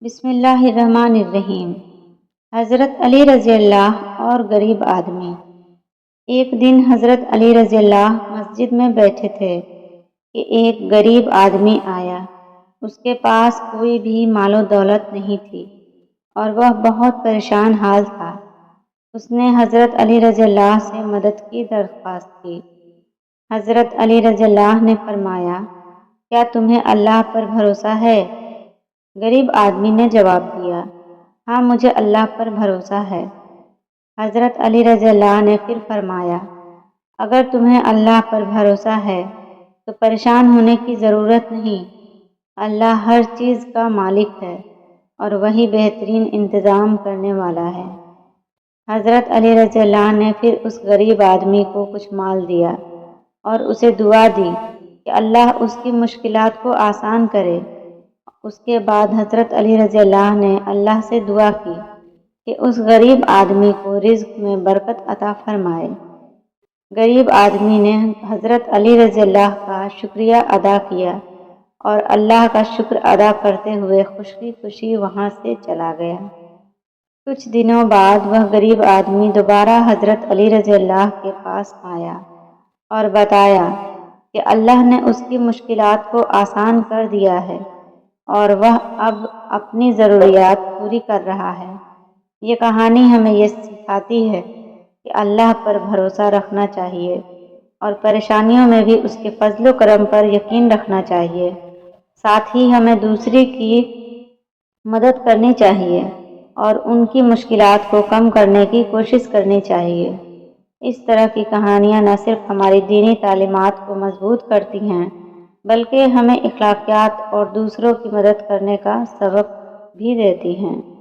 بسم اللہ الرحمن الرحیم۔ حضرت علی رضی اللہ اور غریب آدمی۔ ایک دن حضرت علی رضی اللہ مسجد میں بیٹھے تھے کہ ایک غریب آدمی آیا۔ اس کے پاس کوئی بھی مال و دولت نہیں تھی اور وہ بہت پریشان حال تھا۔ اس نے حضرت علی رضی اللہ سے مدد کی درخواست کی۔ حضرت علی رضی اللہ نے فرمایا، کیا تمہیں اللہ پر بھروسہ ہے؟ غریب آدمی نے جواب دیا، ہاں مجھے اللہ پر بھروسہ ہے۔ حضرت علی رضی اللہ نے پھر فرمایا، اگر تمہیں اللہ پر بھروسہ ہے تو پریشان ہونے کی ضرورت نہیں۔ اللہ ہر چیز کا مالک ہے اور وہی بہترین انتظام کرنے والا ہے۔ حضرت علی رضی اللہ نے پھر اس غریب آدمی کو کچھ مال دیا اور اسے دعا دی کہ اللہ اس کی مشکلات کو آسان کرے۔ اس کے بعد حضرت علی رضی اللہ نے اللہ سے دعا کی کہ اس غریب آدمی کو رزق میں برکت عطا فرمائے۔ غریب آدمی نے حضرت علی رضی اللہ کا شکریہ ادا کیا اور اللہ کا شکر ادا کرتے ہوئے خوشی خوشی وہاں سے چلا گیا۔ کچھ دنوں بعد وہ غریب آدمی دوبارہ حضرت علی رضی اللہ کے پاس آیا اور بتایا کہ اللہ نے اس کی مشکلات کو آسان کر دیا ہے اور وہ اب اپنی ضروریات پوری کر رہا ہے۔ یہ کہانی ہمیں یہ سکھاتی ہے کہ اللہ پر بھروسہ رکھنا چاہیے اور پریشانیوں میں بھی اس کے فضل و کرم پر یقین رکھنا چاہیے۔ ساتھ ہی ہمیں دوسرے کی مدد کرنی چاہیے اور ان کی مشکلات کو کم کرنے کی کوشش کرنی چاہیے۔ اس طرح کی کہانیاں نہ صرف ہماری دینی تعلیمات کو مضبوط کرتی ہیں بلکہ ہمیں اخلاقیات اور دوسروں کی مدد کرنے کا سبق بھی دیتی ہیں۔